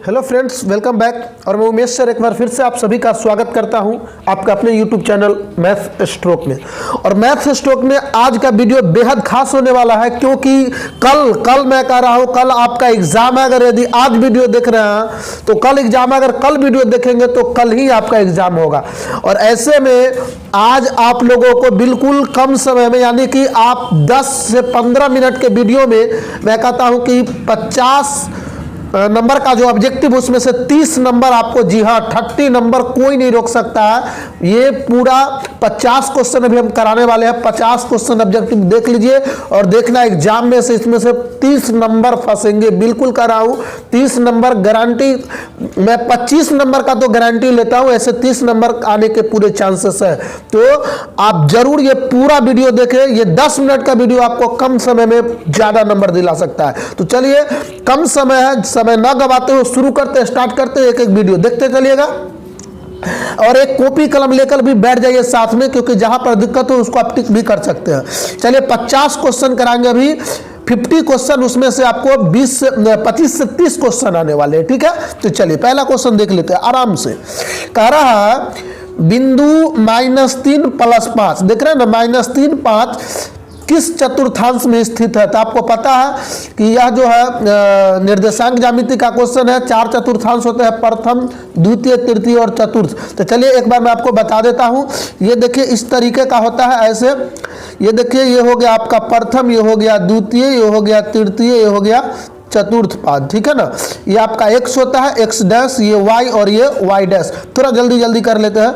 Hello friends, welcome back. और मैं Umesh sir एक बार फिर से आप सभी का स्वागत करता हूं आपका अपने यूट्यूब चैनल मैथ स्ट्रोक में। और मैथ स्ट्रोक में आज का वीडियो बेहद खास होने वाला है, क्योंकि कल मैं कह रहा हूं, कल आपका एग्जाम है। अगर यदि आज वीडियो देख रहे हैं तो कल एग्जाम है, अगर कल वीडियो देखेंगे तो कल ही आपका एग्जाम होगा। और ऐसे में आज आप लोगों को बिल्कुल कम समय में, यानी कि आप 10 से 15 मिनट के वीडियो में मैं कहता हूं कि 50 नंबर का जो ऑब्जेक्टिव, उसमें से 30 नंबर आपको, जी हाँ 30 नंबर कोई नहीं रोक सकता है। ये पूरा 50 क्वेश्चन अभी हम कराने वाले हैं। 50 क्वेश्चन ऑब्जेक्टिव देख लीजिए और देखना एग्जाम में से इसमें से 30 नंबर फंसेंगे। बिल्कुल कर रहा हूँ 30 नंबर गारंटी। मैं 25 नंबर का तो गारंटी लेता हूँ, ऐसे 30 नंबर आने के पूरे चांसेस है। तो आप जरूर ये पूरा वीडियो देखें। ये 10 मिनट का वीडियो आपको कम समय में ज्यादा नंबर दिला सकता है। तो चलिए, कम समय है, समय ना गवाते हुए शुरू करते, स्टार्ट करते, एक एक वीडियो देखते चलिएगा। और एक कॉपी कलम लेकर भी बैठ जाइए साथ में, क्योंकि जहां पर दिक्कत हो उसको आप टिक भी कर सकते हैं। चलिए 50 क्वेश्चन कराएंगे अभी, 50 क्वेश्चन, उसमें से आपको 25 से 30 क्वेश्चन आने वाले हैं। ठीक है, तो चलिए पहला क्वेश्चन देख लेते हैं आराम से। कह रहा है बिंदु -3 + 5, देख रहे हैं ना, -3 5 किस चतुर्थांश में स्थित है। तो आपको पता है कि यह जो है निर्देशांक ज्यामिति का क्वेश्चन है। 4 चतुर्थांश होते हैं, प्रथम, द्वितीय, तृतीय और चतुर्थ। तो चलिए एक बार मैं आपको बता देता हूं। ये देखिए इस तरीके का होता है, ऐसे। ये देखिए, ये हो गया आपका प्रथम, ये हो गया द्वितीय, ये हो गया तृतीय, ये हो गया चतुर्थ पाद। ठीक है ना, ये आपका x होता है, x डैश, ये y और ये y डैश। थोड़ा जल्दी जल्दी कर लेते हैं।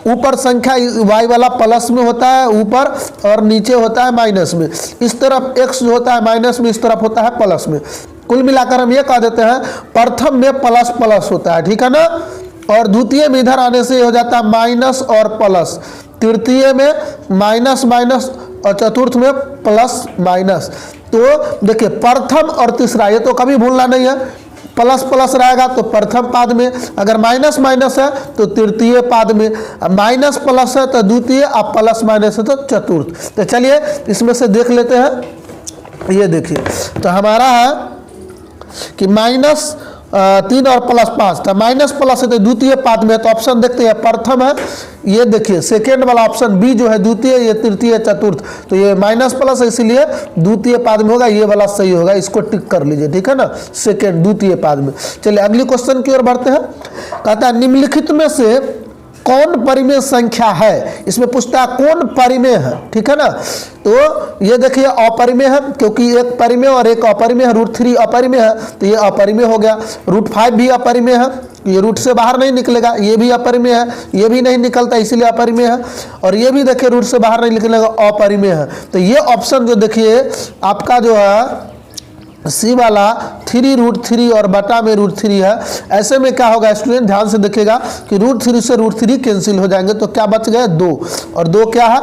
ऊपर संख्या y वाला प्लस में होता है ऊपर, और नीचे होता है माइनस में। इस तरफ x जो होता है माइनस में, इस तरफ होता है प्लस में। कुल मिलाकर हम ये कह देते हैं प्रथम में प्लस प्लस होता है, ठीक है ना। और द्वितीय में इधर आने से हो जाता है माइनस और प्लस, तृतीय में माइनस माइनस, और चतुर्थ में प्लस माइनस। तो देखिए प्रथम और तीसरा, ये तो कभी भूलना नहीं है। प्लस प्लस रहेगा तो प्रथम पाद में, अगर माइनस माइनस है तो तृतीय पाद में, माइनस प्लस है तो द्वितीय, अब प्लस माइनस है तो चतुर्थ। तो चलिए इसमें से देख लेते हैं। ये देखिए, तो हमारा है कि -3 और +5 था। माइनस प्लस है तो द्वितीय पाद में, तो ऑप्शन देखते हैं प्रथम है। ये देखिए सेकेंड वाला ऑप्शन बी जो है द्वितीय, ये तृतीय, चतुर्थ। तो ये माइनस प्लस है, इसीलिए द्वितीय पाद में होगा, ये वाला सही होगा, इसको टिक कर लीजिए। ठीक है ना, सेकेंड द्वितीय पाद में। चलिए अगली क्वेश्चन की ओर बढ़ते हैं। कहता है निम्नलिखित में से कौन परिमेय संख्या है। इसमें पूछता है कौन परिमेय है। ठीक है ना, तो ये देखिए अपरिमेय है, क्योंकि एक परिमेय और एक अपरिमेय है। √3 अपरिमेय है, तो ये अपरिमेय हो गया। √5 भी अपरिमेय है, ये रूट से बाहर नहीं निकलेगा। ये भी अपरिमेय है, ये भी नहीं निकलता, इसीलिए अपरिमेय है। और ये भी देखिए रूट से बाहर नहीं निकलेगा, अपरिमेय है। तो ये ऑप्शन जो देखिए आपका जो है सी वाला 3√3 और बटा में √3 है। ऐसे में क्या होगा स्टूडेंट, ध्यान से देखिएगा कि √3 से √3 कैंसिल हो जाएंगे, तो क्या बच गए 2, और 2 क्या है,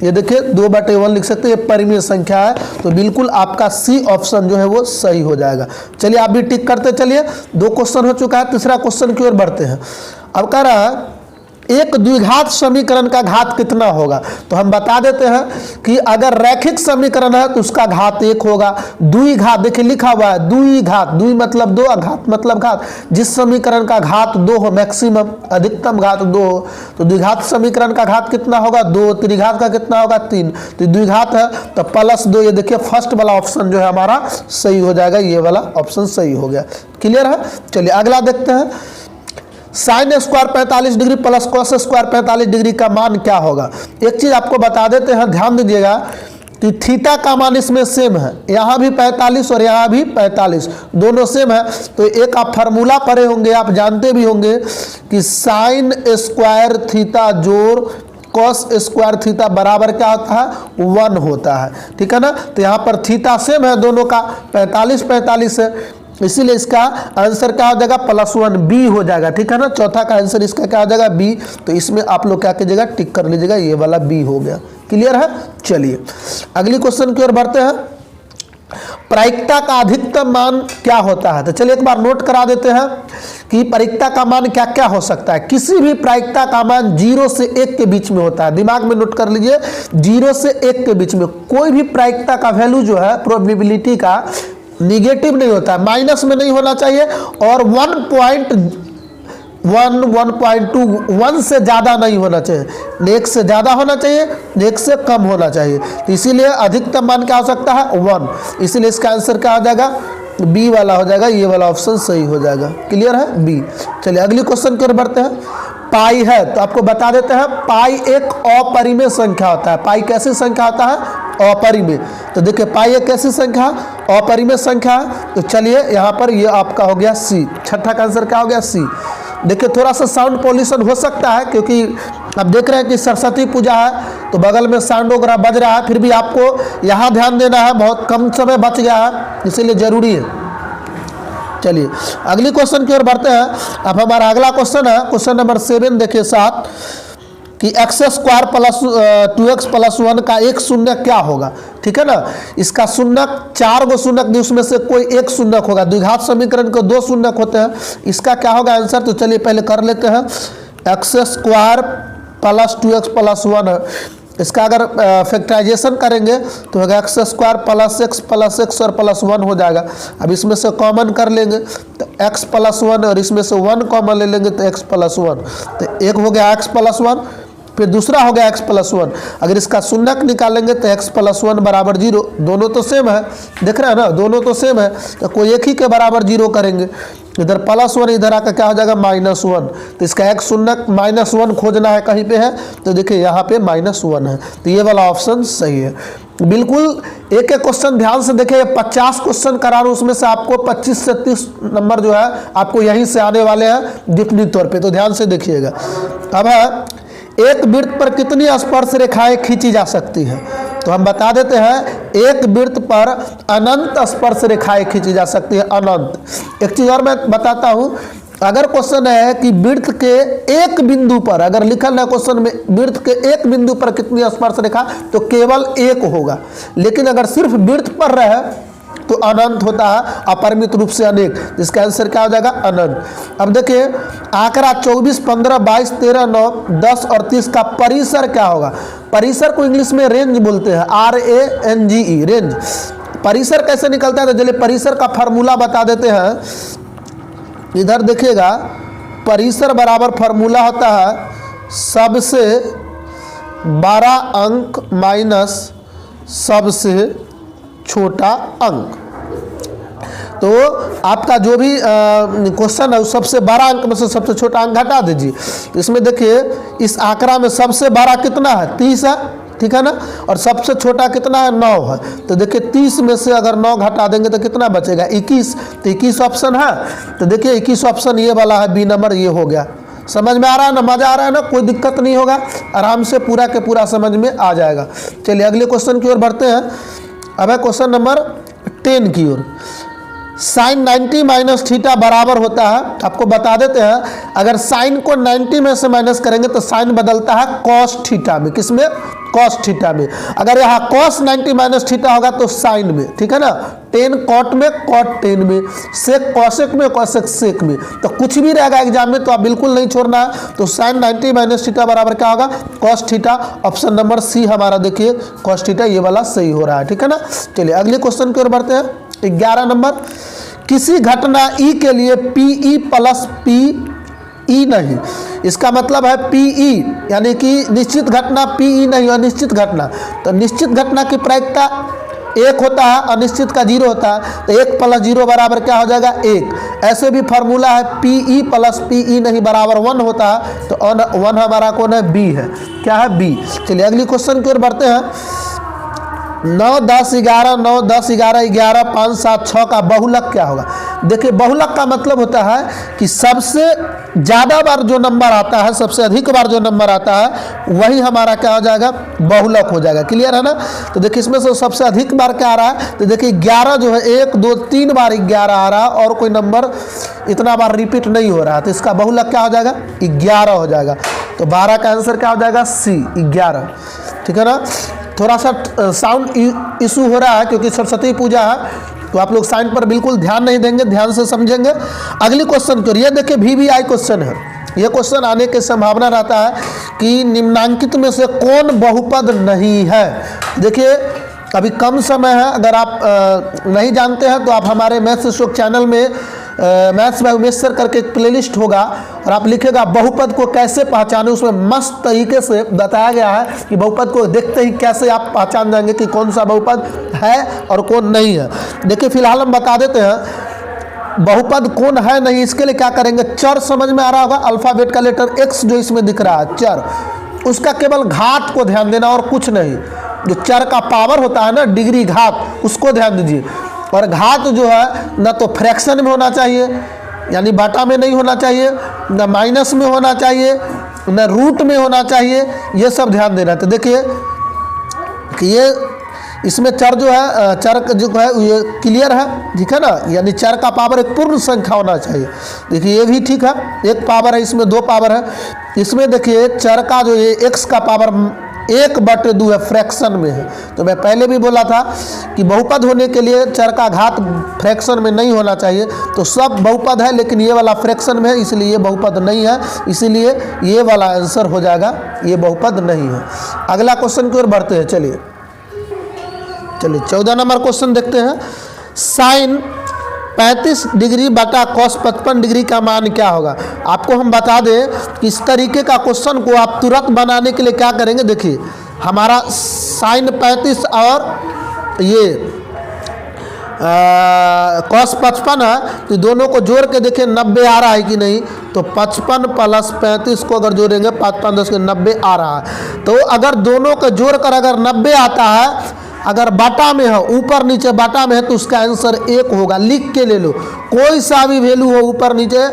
ये देखिए 2/1 लिख सकते हैं, ये परिमेय संख्या है। तो बिल्कुल आपका सी ऑप्शन जो है वो सही हो जाएगा। चलिए आप भी टिक करते चलिए। 2 क्वेश्चन हो चुका है, तीसरा क्वेश्चन की ओर बढ़ते हैं। अब कह रहा है एक द्विघात समीकरण का घात कितना होगा। तो हम बता देते हैं कि अगर रैखिक समीकरण है तो उसका घात 1 होगा। द्विघात देखिए लिखा हुआ है, द्विघात, द्वि मतलब 2, घात मतलब घात। जिस समीकरण का घात 2 हो, मैक्सिमम अधिकतम घात 2 हो, तो द्विघात समीकरण का घात कितना होगा 2। त्रिघात का कितना होगा 3। तो द्विघात है तो +2। ये देखिए फर्स्ट वाला ऑप्शन जो है हमारा सही हो जाएगा, ये वाला ऑप्शन सही हो गया। क्लियर है। चलिए अगला देखते हैं। sin² 45 degree plus cos² 45 degree का मान क्या होगा। एक चीज आपको बता देते हैं, ध्यान दीजिएगा कि थीटा का मान इसमें सेम है। यहाँ भी 45 और यहाँ भी 45, दोनों सेम है। तो एक आप फार्मूला पढ़े होंगे, आप जानते भी होंगे कि sin² थीटा जोड़ cos² थीटा बराबर क्या होता है 1 होता है। ठीक है ना, तो यहाँ पर थीटा सेम है दोनों का, 45 है, इसीलिए इसका आंसर क्या हो जाएगा +1 बी हो जाएगा। ठीक है ना, चौथा का आंसर इसका क्या हो जाएगा बी। तो इसमें आप लोग क्या कीजिएगा टिक कर लीजिएगा, ये वाला बी हो गया। क्लियर है। चलिए अगली क्वेश्चन की ओर बढ़ते हैं। प्रायिकता का अधिकतम मान क्या होता है। तो चलिए एक बार नोट करा देते हैं कि प्रायिकता का मान क्या क्या हो सकता है। किसी भी प्रायिकता का मान 0 से 1 के बीच में होता है। दिमाग में नोट कर लीजिए, 0 से 1 के बीच में कोई भी प्रायिकता का वैल्यू जो है, प्रोबेबिलिटी का निगेटिव नहीं होता है, माइनस में नहीं होना चाहिए, और 1.1 1.2 1 से ज़्यादा नहीं होना चाहिए, न 1 से ज़्यादा होना चाहिए न 1 से कम होना चाहिए। तो इसीलिए अधिकतम मान क्या हो सकता है 1, इसीलिए इसका आंसर क्या हो जाएगा बी वाला हो जाएगा, ये वाला ऑप्शन सही हो जाएगा। क्लियर है बी। चलिए अगली क्वेश्चन की ओर बढ़ते हैं। पाई है तो आपको बता देते हैं पाई एक अपरिमेय संख्या होता है। पाई कैसी संख्या होता है अपरिमेय। तो देखिए पाई एक कैसी संख्या अपरिमेय संख्या है। तो चलिए यहाँ पर ये आपका हो गया सी, छठा का आंसर क्या हो गया सी। देखिए थोड़ा सा साउंड पॉल्यूशन हो सकता है क्योंकि आप देख रहे हैं कि सरस्वती पूजा है तो बगल में साउंड वगैरह बज रहा है, फिर भी आपको यहाँ ध्यान देना है, बहुत कम समय बच गया है इसीलिए ज़रूरी है। चलिए अगली क्वेश्चन की ओर बढ़ते हैं। अब हमारा अगला क्वेश्चन है क्वेश्चन नंबर 7, देखिए 7 कि x² प्लस 2x प्लस 1 का एक शून्य क्या होगा। ठीक है ना, इसका शून्यक 4 गो शून्यक भी उसमें से कोई एक शून्यक होगा। द्विघात समीकरण के 2 शून्यक होते हैं, इसका क्या होगा आंसर। तो चलिए पहले कर लेते हैं। x² प्लस 2x प्लस 1 है, इसका अगर फैक्टराइजेशन करेंगे तो होगा x² प्लस x और प्लस 1 हो जाएगा। अब इसमें से कॉमन कर लेंगे तो x प्लस 1 और इसमें से 1 कॉमन ले लेंगे तो x प्लस 1, तो एक हो गया x प्लस 1, फिर दूसरा हो गया x प्लस 1। अगर इसका शून्यक निकालेंगे तो x प्लस 1 बराबर 0, दोनों तो सेम है, देख रहे हैं ना दोनों तो सेम है, तो कोई एक ही के बराबर 0 करेंगे। इधर प्लस 1 इधर आकर क्या हो जाएगा -1। तो इसका एक शून्यक -1 खोजना है कहीं पे है तो देखिए यहाँ पे -1 है, तो ये वाला ऑप्शन सही है। बिल्कुल एक एक क्वेश्चन ध्यान से देखिए, 50 क्वेश्चन करा रहा हूँ उसमें से आपको 25 से 30 नंबर जो है आपको यहीं से आने वाले हैं डिफिनिट तौर पे, तो ध्यान से देखिएगा। अब है एक वृत्त पर कितनी स्पर्श रेखाएं खींची जा सकती हैं। तो हम बता देते हैं एक वृत्त पर अनंत स्पर्श रेखाएं खींची जा सकती है, अनंत। एक चीज़ और मैं बताता हूँ, अगर क्वेश्चन है कि वृत्त के एक बिंदु पर, अगर लिखल है क्वेश्चन में वृत्त के एक बिंदु पर कितनी स्पर्श रेखा, तो केवल एक होगा, लेकिन अगर सिर्फ वृत्त पर रहे तो अनंत होता है, अपरिमित रूप से अनेक, जिसका आंसर क्या हो जाएगा अनंत। अब देखिए आंकड़ा 24, 15, 22, 13, 9, 10 और 30 का परिसर क्या होगा। परिसर को इंग्लिश में रेंज बोलते हैं, RANGE रेंज। परिसर कैसे निकलता है तो चलिए परिसर का फार्मूला बता देते हैं। इधर देखिएगा परिसर बराबर फार्मूला होता है सबसे बड़ा अंक माइनस सबसे छोटा अंक। तो आपका जो भी क्वेश्चन है उस सबसे बड़ा अंक में से सबसे छोटा अंक घटा दीजिए। इसमें देखिए इस आंकड़ा में सबसे बड़ा कितना है 30 है, ठीक है ना, और सबसे छोटा कितना है 9 है। तो देखिए 30 में से अगर 9 घटा देंगे तो कितना बचेगा 21, तो 21 ऑप्शन है। तो देखिए 21 ऑप्शन ये वाला है, बी नंबर ये हो गया। समझ में आ रहा है ना, मज़ा आ रहा है ना, कोई दिक्कत नहीं होगा, आराम से पूरा के पूरा समझ में आ जाएगा। चलिए अगले क्वेश्चन की ओर बढ़ते हैं। अब है क्वेश्चन नंबर 10 की ओर। साइन 90 माइनस थीटा बराबर होता है, आपको बता देते हैं अगर साइन को 90 में से माइनस करेंगे तो साइन बदलता है कॉस थीटा में। किसमें? कॉस थीटा में। अगर यहाँ कॉस 90 माइनस थीटा होगा तो साइन में, ठीक है ना, 10 कॉट में, कॉट 10 में, सेक कॉसेक में, कॉसेक सेक में। तो कुछ भी रहेगा एग्जाम में तो आप बिल्कुल नहीं छोड़ना है। तो साइन 90 माइनस थीटा बराबर क्या होगा cos theta. Option number C हमारा देखिए कॉस थीटा ये वाला सही हो रहा है, ठीक है ना। चलिए अगले क्वेश्चन की ओर बढ़ते हैं। 11 नंबर, किसी घटना ई के लिए PE प्लस PE नहीं, इसका मतलब है PE यानी कि निश्चित घटना, PE नहीं अनिश्चित घटना। तो निश्चित घटना की प्रायिकता 1 होता है, अनिश्चित का 0 होता है। तो 1 प्लस 0 बराबर क्या हो जाएगा 1। ऐसे भी फार्मूला है PE प्लस PE नहीं बराबर 1 होता है। तो 1 हमारा कौन है बी है, क्या है बी। चलिए अगली क्वेश्चन की ओर बढ़ते हैं। 9, 10, 11, 9, 10, 11, 11, 5, 7, 6 का बहुलक क्या होगा। देखिए बहुलक का मतलब होता है कि सबसे ज़्यादा बार जो नंबर आता है, सबसे अधिक बार जो नंबर आता है वही हमारा क्या हो जाएगा बहुलक हो जाएगा। क्लियर है ना। तो देखिए इसमें से सबसे अधिक बार क्या आ रहा है तो देखिए 11 जो है 1, 2, 3 बार 11 आ रहा है और कोई नंबर इतना बार रिपीट नहीं हो रहा है। तो इसका बहुलक क्या हो जाएगा 11 हो जाएगा। तो 12 का आंसर क्या हो जाएगा सी 11, ठीक है ना। थोड़ा सा साउंड इशू हो रहा है क्योंकि सरस्वती पूजा है, तो आप लोग साइन पर बिल्कुल ध्यान नहीं देंगे, ध्यान से समझेंगे। अगली क्वेश्चन को ये देखिए VBI क्वेश्चन है। ये क्वेश्चन आने की संभावना रहता है कि निम्नांकित में से कौन बहुपद नहीं है। देखिए अभी कम समय है, अगर आप नहीं जानते हैं तो आप हमारे मैथ्स स्ट्रोक चैनल में मैथ्स बाय उमेश सर करके एक प्लेलिस्ट होगा और आप लिखेगा बहुपद को कैसे पहचाने, उसमें मस्त तरीके से बताया गया है कि बहुपद को देखते ही कैसे आप पहचान जाएंगे कि कौन सा बहुपद है और कौन नहीं है। देखिए फिलहाल हम बता देते हैं बहुपद कौन है नहीं, इसके लिए क्या करेंगे, चर समझ में आ रहा होगा, अल्फाबेट का लेटर एक्स जो इसमें दिख रहा है चर, उसका केवल घात को ध्यान देना और कुछ नहीं। जो चर का पावर होता है ना, डिग्री घात, उसको ध्यान दीजिए। और घात जो है न तो फ्रैक्शन में होना चाहिए यानी बाटा में नहीं होना चाहिए, न माइनस में होना चाहिए, न रूट में होना चाहिए, ये सब ध्यान देना। तो देखिए कि ये इसमें चर जो है, चर जो है ये क्लियर है, ठीक है ना, यानी चर का पावर एक पूर्ण संख्या होना चाहिए। देखिए ये भी ठीक है, एक पावर है, इसमें 2 पावर है। इसमें देखिए चर का जो ये एक्स का पावर 1/2 है, फ्रैक्शन में है। तो मैं पहले भी बोला था कि बहुपद होने के लिए चर का घात फ्रैक्शन में नहीं होना चाहिए। तो सब बहुपद है लेकिन ये वाला फ्रैक्शन में है, इसलिए ये बहुपद नहीं है, इसीलिए ये वाला आंसर हो जाएगा, ये बहुपद नहीं है। अगला क्वेश्चन की ओर बढ़ते हैं। चलिए 14 नंबर क्वेश्चन देखते हैं। साइन 35 डिग्री बटा कॉस 55 डिग्री का मान क्या होगा। आपको हम बता दें कि इस तरीके का क्वेश्चन को आप तुरंत बनाने के लिए क्या करेंगे, देखिए हमारा साइन 35 और ये कॉस 55 है, तो दोनों को जोड़ के देखें 90 आ रहा है कि नहीं। तो 55 प्लस 35 को अगर जोड़ेंगे 5 5 10 90 आ रहा है। तो अगर दोनों को जोड़कर अगर 90 आता है, अगर बाटा में हो, ऊपर नीचे बाटा में है, तो उसका आंसर 1 होगा। लिख के ले लो, कोई सा भी वैल्यू हो ऊपर नीचे,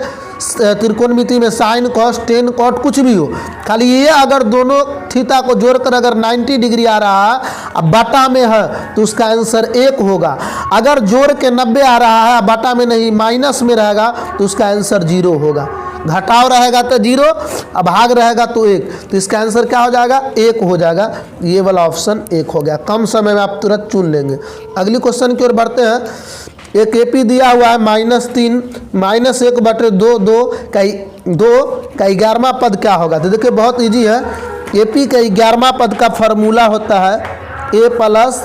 त्रिकोणमिति में साइन कॉस टेन कॉट कुछ भी हो, खाली ये अगर दोनों थीटा को जोड़कर अगर 90 डिग्री आ रहा है, अब बाटा में है तो उसका आंसर 1 होगा। अगर जोड़ के 90 आ रहा है, बाटा में नहीं माइनस में रहेगा, तो उसका आंसर 0 होगा। घटाव रहेगा तो 0, अब भाग रहेगा तो 1, तो इसका आंसर क्या हो जाएगा, 1 हो जाएगा। ये वाला ऑप्शन 1 हो गया। कम समय में आप तुरंत चुन लेंगे। अगली क्वेश्चन की ओर बढ़ते हैं। एक एपी दिया हुआ है -3 -1/2 2 का 11वां पद क्या होगा। तो देखिए बहुत इजी है। एपी का 11वां पद का फार्मूला होता है a +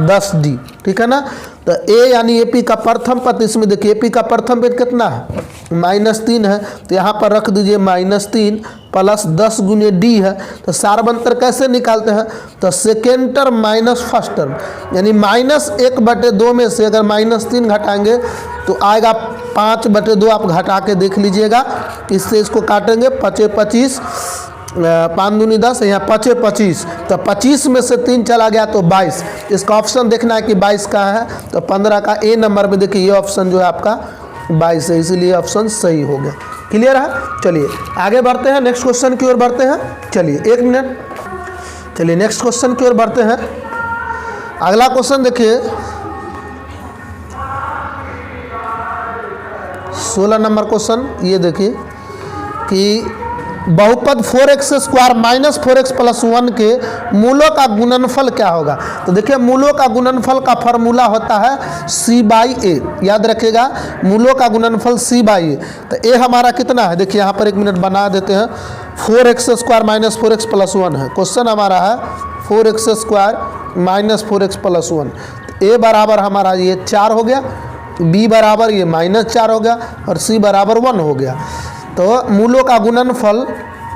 10d, ठीक है ना। तो a यानी एपी का प्रथम पद, इसमें देखिए एपी का प्रथम पद कितना है, -3 है, तो यहाँ पर रख दीजिए -3 प्लस 10 गुने d है। तो सारबंतर कैसे निकालते हैं, तो second term minus first term, यानी -1/2 में से अगर -3 घटाएंगे तो आएगा 5/2। आप घटा के देख लीजिएगा, इससे इसको काटेंगे 5 25 5 दूनी 10, यहाँ 5 25, तो 25 में से 3 चला गया तो 22। इसका ऑप्शन देखना है कि 22 कहाँ है, तो 15 का ए नंबर में देखिए ये ऑप्शन जो है आपका 22 है, इसीलिए ऑप्शन सही हो गया। क्लियर है। चलिए आगे बढ़ते हैं, नेक्स्ट क्वेश्चन की ओर बढ़ते हैं। चलिए 1 मिनट, चलिए नेक्स्ट क्वेश्चन की ओर बढ़ते हैं। अगला क्वेश्चन देखिए 16 नंबर क्वेश्चन। ये देखिए कि बहुपद 4x² - 4x + 1 के मूलों का गुणनफल क्या होगा। तो देखिए मूलों का गुणनफल का फार्मूला होता है c/a, याद रखिएगा मूलों का गुणनफल c/a। तो a हमारा कितना है, देखिए यहाँ पर 1 मिनट बना देते हैं। 4x² - 4x + 1 है, क्वेश्चन हमारा है 4x² - 4x + 1। तो a बराबर हमारा ये 4 हो गया, b बराबर ये -4 हो गया और c बराबर 1 हो गया। तो मूलों का गुणनफल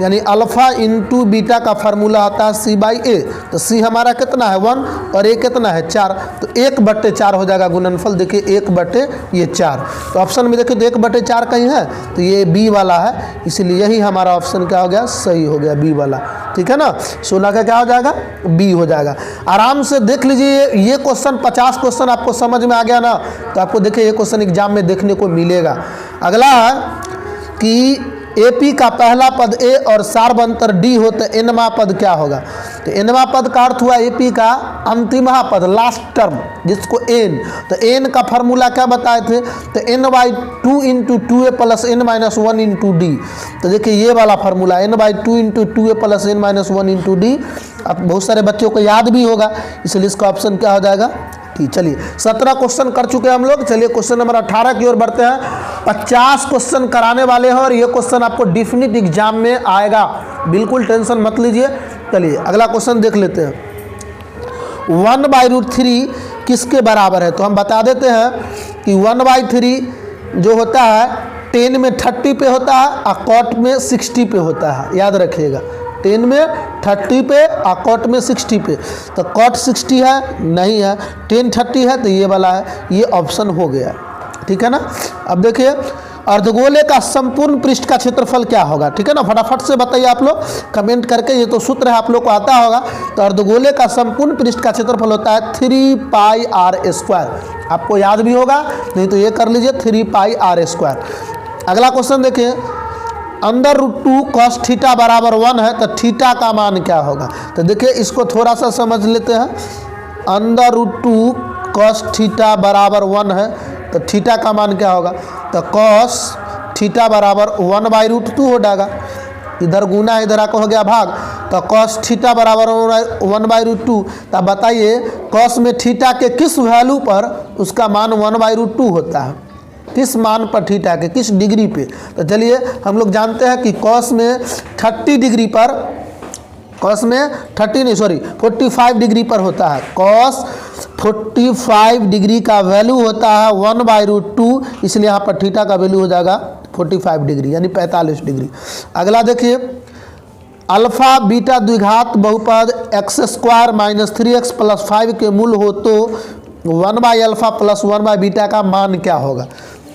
यानी अल्फा इंटू बीटा का फार्मूला आता है c/a। तो c हमारा कितना है 1 और a कितना है 4, तो 1/4 हो जाएगा गुणनफल। देखिए 1/4। तो ऑप्शन में देखिए तो 1/4 कहीं है, तो ये बी वाला है, इसलिए यही हमारा ऑप्शन क्या हो गया, सही हो गया, बी वाला। ठीक है ना। 16 का क्या हो जाएगा, बी हो जाएगा। आराम से देख लीजिए, ये क्वेश्चन 50 क्वेश्चन आपको समझ में आ गया ना, तो आपको देखिए ये क्वेश्चन एग्जाम में देखने को मिलेगा। अगला है कि एपी का पहला पद ए और सारबंतर डी हो तो एनवा पद क्या होगा। तो एनवा पद का अर्थ हुआ एपी का अंतिमा पद, लास्ट टर्म, जिसको एन। तो एन का फार्मूला क्या बताए थे, तो n/2 × 2a + n - 1 × d। तो देखिए ये वाला formula n/2 × 2a + n - 1 × d। अब बहुत सारे बच्चों को याद भी होगा, इसलिए इसका ऑप्शन क्या हो जाएगा, ठीक। चलिए 17 क्वेश्चन कर चुके हैं हम लोग। चलिए क्वेश्चन नंबर 18 की ओर बढ़ते हैं। 50 क्वेश्चन कराने वाले हैं और ये क्वेश्चन आपको डेफिनेट एग्जाम में आएगा, बिल्कुल टेंशन मत लीजिए। चलिए अगला क्वेश्चन देख लेते हैं। 1/√3 किसके बराबर है? तो हम बता देते हैं कि 1/3 जो होता है 10 में 30 पे होता है और कॉट में 60 पे होता है, याद रखिएगा। 10 में 30 पे और कॉट में 60 पे। तो कॉट 60 है नहीं है, 10 30 है, तो ये वाला है, ये ऑप्शन हो गया, ठीक है ना। अब देखिए अर्धगोले का संपूर्ण पृष्ठ का क्षेत्रफल क्या होगा, ठीक है ना। फटाफट से बताइए आप लोग कमेंट करके, ये तो सूत्र है आप लोग को आता होगा। तो अर्धगोले का संपूर्ण पृष्ठ का क्षेत्रफल होता है 3πr²। आपको याद भी होगा, नहीं तो ये कर लीजिए 3πr²। अगला क्वेश्चन देखिए, √2 cos थीटा बराबर 1 है, तो थीटा का मान क्या होगा? तो देखिए इसको थोड़ा सा समझ लेते हैं। √2 cos थीटा बराबर 1 है, तो थीटा का मान क्या होगा? तो cos थीटा बराबर 1/√2 हो जाएगा। इधर गुना इधर आकर हो गया भाग, तो cos थीटा बराबर 1/√2। तब बताइए cos में थीटा के किस वैल्यू पर उसका मान 1/√2 होता है? किस मान पर थीटा के, किस डिग्री पे? तो चलिए हम लोग जानते हैं कि cos में 30 डिग्री पर, cos में 30 नहीं सॉरी 45 डिग्री पर होता है। cos 45 डिग्री का वैल्यू होता है 1/√2, इसलिए यहाँ पर थीटा का वैल्यू हो जाएगा 45 डिग्री यानी 45 डिग्री। अगला देखिए, अल्फा बीटा द्विघात बहुपद x² - 3x + 5 के मूल हो तो 1/α + 1/बीटा का मान क्या होगा?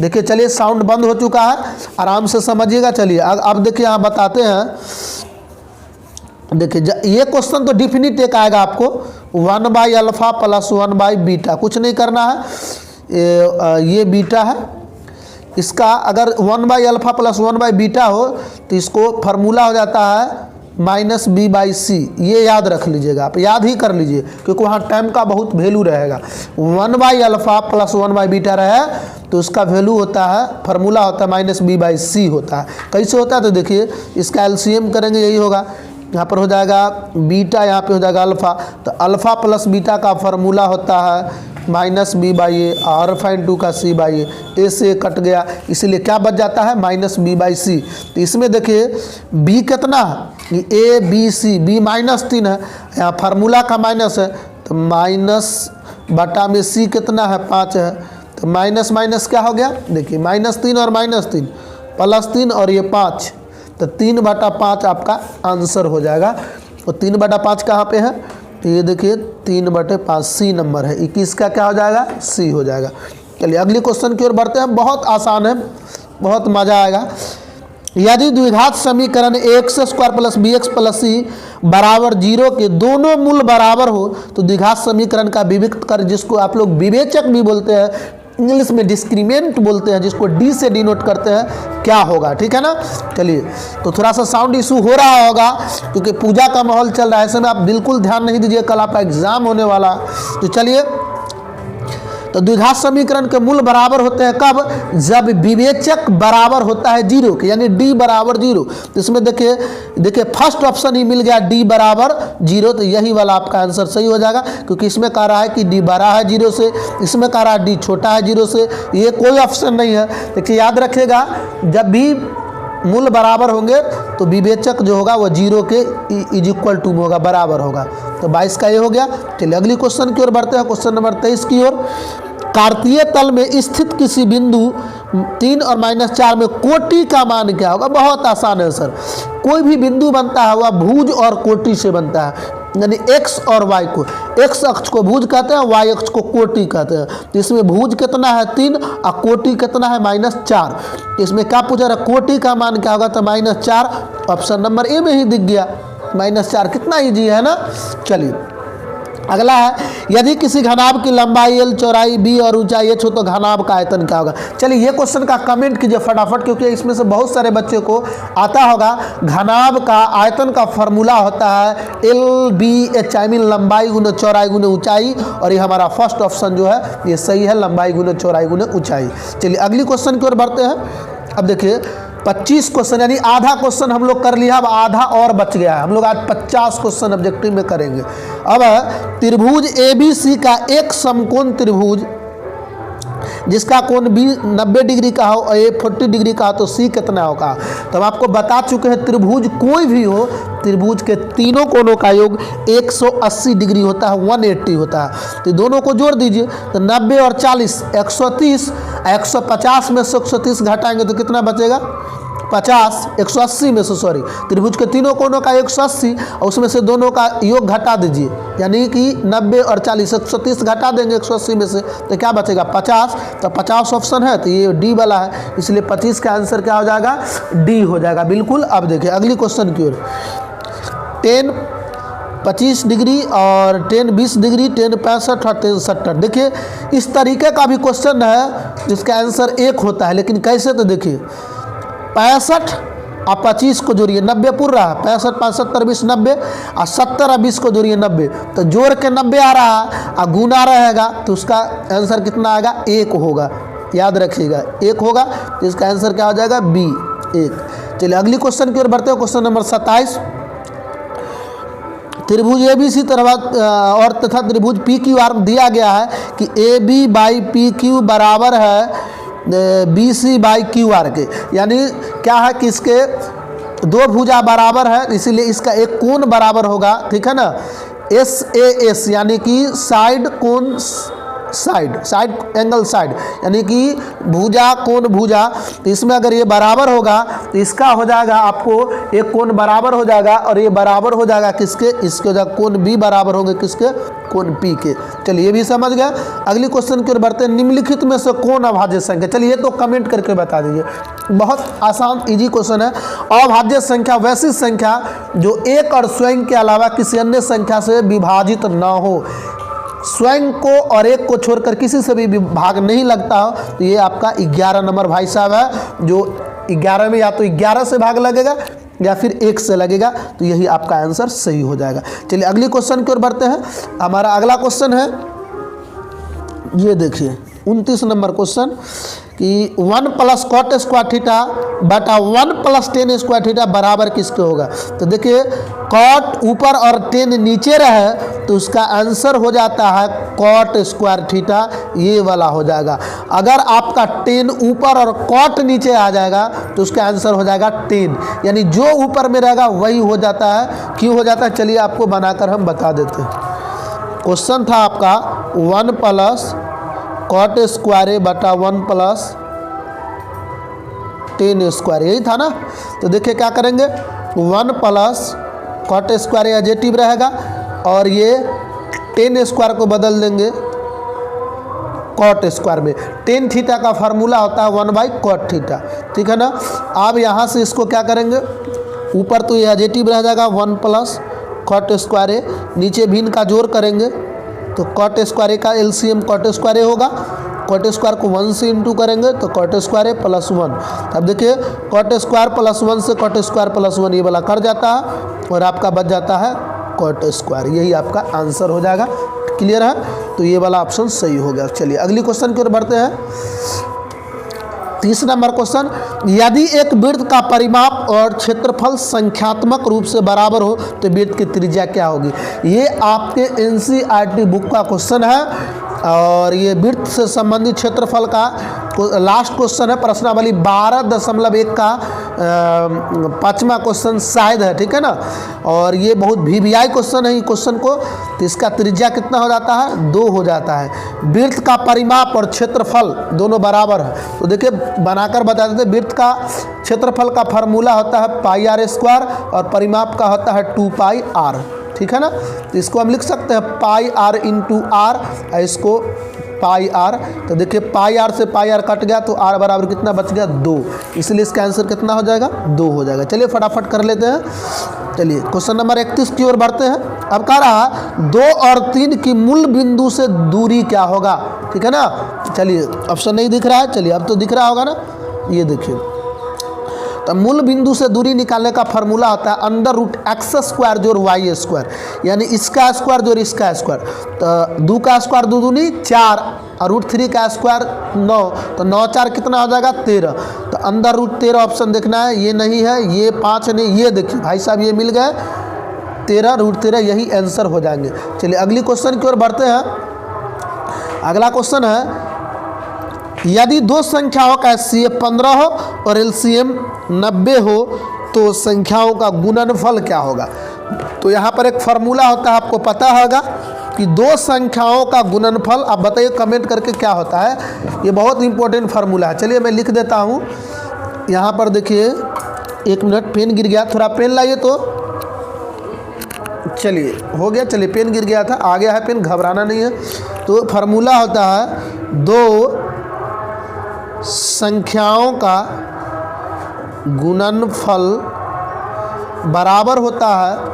देखिए चलिए साउंड बंद हो चुका है, आराम से समझिएगा। चलिए अब देखिए यहाँ बताते हैं। देखिए ये क्वेश्चन तो डिफिनिट एक आएगा आपको, 1/α + 1/बीटा, कुछ नहीं करना है। ये बीटा है, इसका अगर 1/α + 1/बीटा हो तो इसको फार्मूला हो जाता है -b/c। ये याद रख लीजिएगा, आप याद ही कर लीजिए क्योंकि वहाँ टाइम का बहुत वैल्यू रहेगा। 1/α + 1/बीटा रहे तो उसका वैल्यू होता है, फार्मूला होता है -b/c होता है। कैसे होता है? तो देखिए इसका एलसीएम करेंगे, यही होगा। यहाँ पर हो जाएगा बीटा, यहाँ पे हो जाएगा अल्फ़ा, तो अल्फ़ा प्लस बीटा का फार्मूला होता है -b/a और √2 का c/a। ए से कट गया, इसीलिए क्या बच जाता है -b/c। तो इसमें देखिए b कितना है, a b c, b -3 है, यहाँ फार्मूला का माइनस है, तो माइनस में c कितना है 5 है, तो माइनस माइनस क्या हो गया? देखिए -3 और -3 +3 और ये 5, तो 3/5 आपका आंसर हो जाएगा। तो 3/5 कहाँ पे है? तो ये देखिए 3/5 सी नंबर है, 21 का क्या हो जाएगा? सी हो जाएगा। चलिए अगले क्वेश्चन की ओर बढ़ते हैं, बहुत आसान है, बहुत मज़ा आएगा। यदि द्विघात समीकरण ax² + bx + c बराबर 0 के दोनों मूल बराबर हो तो द्विघात समीकरण का विविक्त कर, जिसको आप लोग विवेचक भी बोलते हैं, इंग्लिश में डिस्क्रिमिनेंट बोलते हैं, जिसको डी से डिनोट करते हैं, क्या होगा? ठीक है ना। चलिए तो थोड़ा सा साउंड इशू हो रहा होगा क्योंकि पूजा का माहौल चल रहा है, ऐसे में आप बिल्कुल ध्यान नहीं दीजिए, कल आपका एग्जाम होने वाला। तो चलिए, तो द्विघात समीकरण के मूल बराबर होते हैं कब? जब विवेचक बराबर होता है 0 के, यानी d बराबर 0। तो इसमें देखिए फर्स्ट ऑप्शन ही मिल गया d बराबर 0, तो यही वाला आपका आंसर सही हो जाएगा क्योंकि इसमें कह रहा है कि d बड़ा है 0 से, इसमें कह रहा है d छोटा है 0 से, ये कोई ऑप्शन नहीं है। देखिए याद रखिएगा, जब भी मूल बराबर होंगे तो विवेचक जो होगा वो 0 के = होगा, बराबर होगा। तो 22 का ये हो गया। चलिए अगली क्वेश्चन की ओर बढ़ते हैं, क्वेश्चन नंबर 23 की ओर। कार्तीय तल में स्थित किसी बिंदु 3 और -4 में कोटि का मान क्या होगा? बहुत आसान है सर, कोई भी बिंदु बनता है वह भुज और कोटि से बनता है, यानी x और y को, x अक्ष को भुज कहते हैं, y अक्ष को कोटि कहते हैं। तो इसमें भुज कितना है 3 और कोटि कितना है -4। इसमें क्या पूछा रहा, कोटि का मान क्या होगा? तो -4, ऑप्शन नंबर ए में ही दिख गया -4। कितना ईजी है ना। चलिए अगला है, यदि किसी घनाभ की लंबाई l, चौड़ाई b और ऊंचाई h हो तो घनाभ का आयतन क्या होगा? चलिए ये क्वेश्चन का कमेंट कीजिए फटाफट, क्योंकि इसमें से बहुत सारे बच्चे को आता होगा। घनाभ का आयतन का फार्मूला होता है LBH, आई मीन लंबाई गुना चौड़ाई गुना ऊंचाई, और ये हमारा फर्स्ट ऑप्शन जो है ये सही है, लंबाई गुना चौड़ाई गुना ऊंचाई। चलिए अगली क्वेश्चन की ओर बढ़ते हैं। अब देखिए 25 क्वेश्चन, यानी आधा क्वेश्चन हम लोग कर लिया, अब आधा और बच गया है। हम लोग आज 50 क्वेश्चन ऑब्जेक्टिव में करेंगे। अब त्रिभुज ABC का एक समकोण त्रिभुज जिसका कोण बी 90 डिग्री का हो और ए 40 डिग्री का हो तो सी कितना होगा। तो हम आपको बता चुके हैं त्रिभुज कोई भी हो, त्रिभुज के तीनों कोणों का योग 180 डिग्री होता है, 180 होता है। तो दोनों को जोड़ दीजिए तो 90 और 40 130, 150 में से 130 घटाएंगे तो कितना बचेगा 50, 180 में से सॉरी त्रिभुज के तीनों कोणों का 180 और उसमें से दोनों का योग घटा दीजिए, यानी कि 90 और 40 130 घटा देंगे 180 में से तो क्या बचेगा 50। तो 50 ऑप्शन है तो ये डी वाला है, इसलिए 25 का आंसर क्या हो जाएगा डी हो जाएगा बिल्कुल। अब देखिए अगली क्वेश्चन की ओर। 10 25 डिग्री और 10 20 डिग्री, 10 65 और 10 70। देखिए इस तरीके का भी क्वेश्चन है जिसका आंसर 1 होता है, लेकिन कैसे तो देखिए 65 और 25 को जोड़िए 90 पूरा रहा, 65 5 70 20 90 और 70 और 20 को जोड़िए 90, तो जोड़ के 90 आ रहा है और गुना रहेगा तो उसका आंसर कितना आएगा 1 होगा, याद रखिएगा 1 होगा। तो इसका आंसर क्या हो जाएगा बी 1। चलिए अगली क्वेश्चन की ओर बढ़ते हैं। Question number 27। त्रिभुज ए बी सी तरह और तथा त्रिभुज पी क्यू आर दिया गया है कि A B by P Q बराबर है B C by Q R के, यानी क्या है कि इसके दो भुजा बराबर है इसीलिए इसका एक कोण बराबर होगा, ठीक है ना, एस ए एस यानी कि साइड कोण साइड एंगल साइड, यानी कि भुजा कोण भुजा। तो इसमें अगर ये बराबर होगा तो इसका हो जाएगा आपको एक कोण बराबर हो जाएगा और ये बराबर हो जाएगा किसके, इसके हो जाएगा कोण बी बराबर होंगे किसके, कोण पी के। चलिए ये भी समझ गया। अगली क्वेश्चन की ओर बढ़ते हैं। निम्नलिखित में से कौन अभाज्य संख्या, चलिए ये तो कमेंट करके बता दीजिए, बहुत आसान इजी क्वेश्चन है। अभाज्य संख्या वैसी संख्या जो एक और स्वयं के अलावा किसी अन्य संख्या से विभाजित न हो, स्वयं को और एक को छोड़कर किसी से भी भाग नहीं लगता हो, तो ये आपका 11 नंबर भाई साहब है, जो 11 में या तो 11 से भाग लगेगा या फिर 1 से लगेगा, तो यही आपका आंसर सही हो जाएगा। चलिए अगली क्वेश्चन की ओर बढ़ते हैं। हमारा अगला क्वेश्चन है, ये देखिए 29 नंबर क्वेश्चन कि 1 प्लस कॉट स्क्वायर थीटा बटा 1 प्लस टेन स्क्वायर थीटा बराबर किसके होगा। तो देखिए कॉट ऊपर और टेन नीचे रहे तो उसका आंसर हो जाता है कॉट स्क्वायर थीटा, ये वाला हो जाएगा। अगर आपका टेन ऊपर और कॉट नीचे आ जाएगा तो उसका आंसर हो जाएगा टेन, यानी जो ऊपर में रहेगा वही हो जाता है। क्यों हो जाता है चलिए आपको बनाकर हम बता देते हैं। क्वेश्चन था आपका 1 प्लस कॉट स्क्वायर बटा 1 प्लस टेन स्क्वायर, यही था ना। तो देखिए क्या करेंगे 1 प्लस कॉट स्क्वायर एडजेटिव रहेगा और ये टेन स्क्वायर को बदल देंगे कॉट स्क्वायर में। टेन थीटा का फार्मूला होता है 1 बाई कॉट थीटा, ठीक है ना। अब यहाँ से इसको क्या करेंगे, ऊपर तो ये एडजेटिव रह जाएगा 1 प्लस कॉट स्क्वायर, नीचे भिन्न का जोड़ करेंगे तो कॉट स्क्वायर का एलसीएम कॉट स्क्वायर होगा। कॉट स्क्वायर को 1 से इंटू करेंगे तो कॉट स्क्वायर प्लस 1। अब देखिए कॉट स्क्वायर प्लस 1 से कॉट स्क्वायर प्लस 1 ये वाला कर जाता है और आपका बच जाता है कॉट स्क्वायर, यही आपका आंसर हो जाएगा। क्लियर है, तो ये वाला ऑप्शन सही हो गया। चलिए अगली क्वेश्चन की ओर बढ़ते हैं। 30 नंबर क्वेश्चन, यदि एक वृत्त का परिमाप और क्षेत्रफल संख्यात्मक रूप से बराबर हो तो वृत्त की त्रिज्या क्या होगी। ये आपके एनसीईआरटी बुक का क्वेश्चन है और ये वृत्त से संबंधित क्षेत्रफल का लास्ट क्वेश्चन है। प्रश्नावली 12.1 का 5वां क्वेश्चन शायद है, ठीक है ना। और ये बहुत वीवीआई क्वेश्चन है, ये क्वेश्चन को तो इसका त्रिज्या कितना हो जाता है 2 हो जाता है। वृत्त का परिमाप और क्षेत्रफल दोनों बराबर है तो देखिए बनाकर बता देते। वृत्त का क्षेत्रफल का फार्मूला होता है पाई आर स्क्वायर और परिमाप का होता है 2 पाई आर, ठीक है ना। तो इसको हम लिख सकते हैं पाई आर इंटू आर, इसको पाई आर। तो देखिए पाई आर से पाई आर कट गया तो आर बराबर कितना बच गया 2, इसलिए इसका आंसर कितना हो जाएगा 2 हो जाएगा। चलिए फटाफट कर लेते हैं। चलिए क्वेश्चन नंबर 31 की ओर बढ़ते हैं। अब कह रहा 2 और 3 की मूल बिंदु से दूरी क्या होगा, ठीक है ना। चलिए ऑप्शन नहीं दिख रहा है, चलिए अब तो दिख रहा होगा ना, ये देखिए। तो मूल बिंदु से दूरी निकालने का फार्मूला होता है अंडर रूट एक्स स्क्वायर जोड़ वाई स्क्वायर, यानी इसका स्क्वायर जोड़ इसका स्क्वायर। तो 2 का स्क्वायर 2 दूनी 4 और रूट 3 का स्क्वायर 9, तो 9 4 कितना हो जाएगा 13। तो अंडर रूट 13 ऑप्शन देखना है, ये नहीं है, ये 5 नहीं, ये देखिए भाई साहब ये मिल गए 13 रूट 13, यही आंसर हो जाएंगे। चलिए अगली क्वेश्चन की ओर बढ़ते हैं। अगला क्वेश्चन है यदि दो संख्याओं का HCF 15 हो और LCM 90 हो तो संख्याओं का गुणनफल क्या होगा। तो यहाँ पर एक फार्मूला होता है, आपको पता होगा कि दो संख्याओं का गुणनफल, आप बताइए कमेंट करके क्या होता है। ये बहुत इंपॉर्टेंट फार्मूला है। चलिए मैं लिख देता हूँ यहाँ पर, देखिए 1 मिनट, पेन गिर गया, थोड़ा पेन लाइए। तो चलिए हो गया, चलिए पेन गिर गया था, आ गया है पेन, घबराना नहीं है। तो फार्मूला होता है दो संख्याओं का गुणनफल बराबर होता है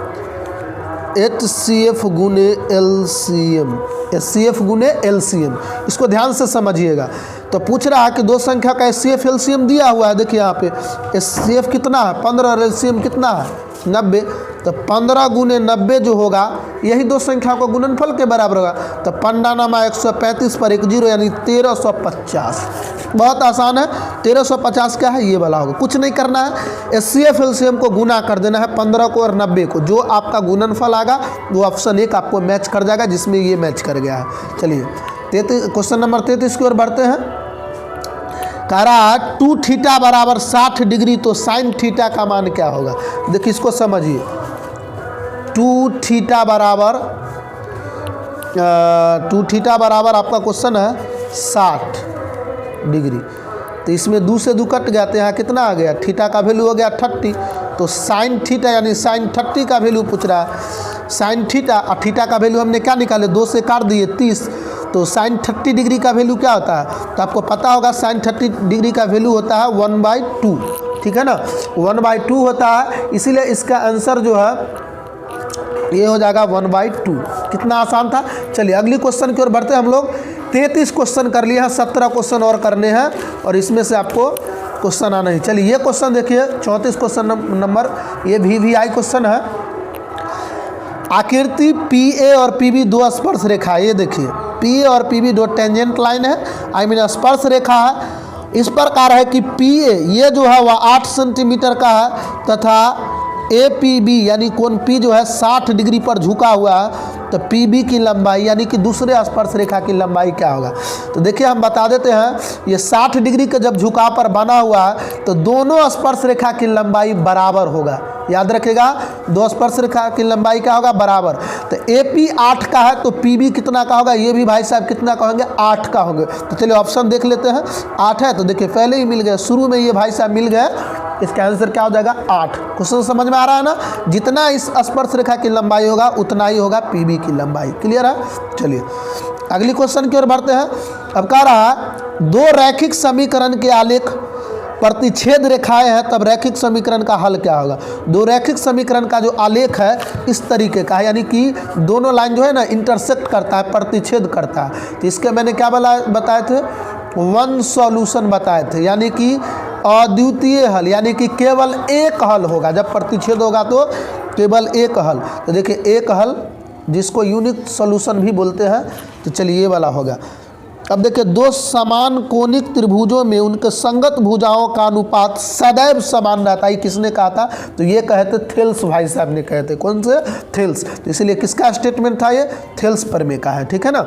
HCF गुने LCM, HCF गुने LCM। इसको ध्यान से समझिएगा। तो पूछ रहा है कि दो संख्या का HCF LCM दिया हुआ है, देखिए यहाँ पे HCF कितना है 15 और LCM कितना है 90। तो 15 गुने 90 जो होगा यही दो संख्या को गुणनफल के बराबर होगा। तो 15 135 पर 1 0 यानी 1350। बहुत आसान है, 1350 क्या है, ये वाला होगा। कुछ नहीं करना है, HCF LCM को गुना कर देना है 15 को और 90 को। जो आपका गुणनफल आएगा वो ऑप्शन 1 आपको मैच कर जाएगा, जिसमें ये मैच कर गया है। चलिए क्वेश्चन नंबर 33 की ओर बढ़ते हैं। कह रहा है 2 थीटा बराबर 60 डिग्री, तो साइन थीटा का मान क्या होगा। देखिए इसको समझिए, 2 थीटा बराबर आपका क्वेश्चन है 60 डिग्री। तो इसमें 2 से 2 कट गया, तो यहाँ कितना आ गया, थीटा का वैल्यू हो गया 30। तो साइन थीटा यानी साइन 30 का वैल्यू पूछ रहा है। साइन थीटा और थीटा का वैल्यू हमने क्या निकाले, 2 से काट दिए 30। तो साइन 30 डिग्री का वैल्यू क्या होता है, तो आपको पता होगा साइन 30 डिग्री का वैल्यू होता है 1/2। ठीक है ना, 1/2 होता है। इसीलिए इसका आंसर जो है ये हो जाएगा 1/2। कितना आसान था। चलिए अगली क्वेश्चन की ओर बढ़ते हैं हम लोग। 33 क्वेश्चन कर लिए हैं, 17 क्वेश्चन और करने हैं और इसमें से आपको क्वेश्चन आना ही। चलिए ये क्वेश्चन देखिए, 34 क्वेश्चन नंबर, ये VVI क्वेश्चन है। आकृति PA और PB दो स्पर्श रेखा, ये देखिए PA और PB दो टेंजेंट लाइन है, आई मीन स्पर्श रेखा है। इस प्रकार है कि PA ये जो है वह 8 सेंटीमीटर का है तथा APB यानी कोण P जो है 60 डिग्री पर झुका हुआ है। तो PB की लंबाई यानी कि दूसरे स्पर्श रेखा की लंबाई क्या होगा। तो देखिए हम बता देते हैं, ये 60 डिग्री का जब झुकाव पर बना हुआ है तो दोनों स्पर्श रेखा की लंबाई बराबर होगा। याद रखिएगा, दो स्पर्श रेखा की लंबाई क्या होगा, बराबर। तो AP 8 का है तो PB कितना का होगा, ये भी भाई साहब कितना का होंगे, 8 का होंगे। तो चलिए ऑप्शन देख लेते हैं। 8 है तो देखिए पहले ही मिल गया, शुरू में ये भाई साहब मिल गए। इसका आंसर क्या हो जाएगा 8। क्वेश्चन समझ में आ रहा है ना, जितना इस स्पर्श रेखा की लंबाई होगा उतना ही होगा PB की लंबाई। क्लियर है। चलिए अगली क्वेश्चन की ओर बढ़ते हैं। अब कह रहा है दो रैखिक समीकरण के आलेख प्रतिच्छेद रेखाएं हैं, तब रैखिक समीकरण का हल क्या होगा। दो रैखिक समीकरण का जो आलेख है इस तरीके का है, यानी कि दोनों लाइन जो है ना इंटरसेक्ट करता है, प्रतिच्छेद करता है। तो इसके मैंने क्या बताए थे, 1 सॉल्यूशन बताए थे, यानी कि अद्वितीय हल, यानी कि केवल एक हल होगा। जब प्रतिच्छेद होगा तो केवल एक हल। तो देखिए एक हल जिसको यूनिक सॉल्यूशन भी बोलते हैं। तो चलिए ये वाला होगा। अब देखिए दो समान कोणिक त्रिभुजों में उनके संगत भुजाओं का अनुपात सदैव समान रहता है। किसने कहा था, तो ये कहे थे थेल्स भाई साहब ने कहे थे। कौन से, थेल्स। तो इसलिए किसका स्टेटमेंट था, ये थेल्स प्रमेय का है। ठीक है ना।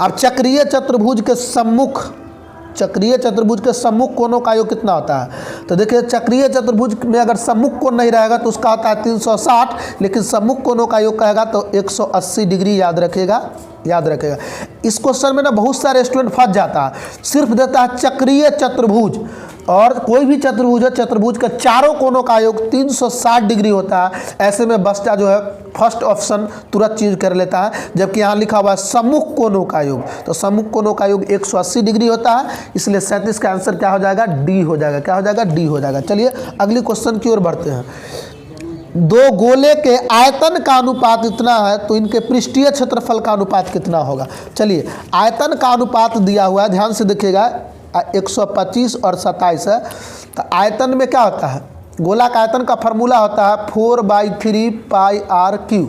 अब चक्रीय चतुर्भुज के सम्मुख कोणों का योग कितना होता है। तो देखिए चक्रीय चतुर्भुज में अगर सम्मुख कोण नहीं रहेगा तो उसका होता है 360, लेकिन सम्मुख कोणों का योग कहेगा तो 180 डिग्री। याद रखेगा। इस क्वेश्चन में ना बहुत सारे स्टूडेंट फंस जाता है, सिर्फ देता है चक्रीय चतुर्भुज, और कोई भी चतुर्भुज है, चतुर्भुज के चारों कोणों का योग 360 डिग्री होता है। ऐसे में बच्चा जो है फर्स्ट ऑप्शन तुरंत चूज कर लेता है, जबकि यहाँ लिखा हुआ है सम्मुख कोणों का योग। तो सम्मुख कोणों का योग 180 डिग्री होता है, इसलिए 37 का आंसर क्या हो जाएगा, डी हो जाएगा। क्या हो जाएगा, डी हो जाएगा। चलिए अगली क्वेश्चन की ओर बढ़ते हैं। दो गोले के आयतन का अनुपात इतना है तो इनके पृष्ठीय क्षेत्रफल का अनुपात कितना होगा। चलिए आयतन का अनुपात दिया हुआ है, ध्यान से देखिएगा, 125 और 27 है। तो आयतन में क्या होता है, गोला का आयतन का फार्मूला होता है 4/3 πr3।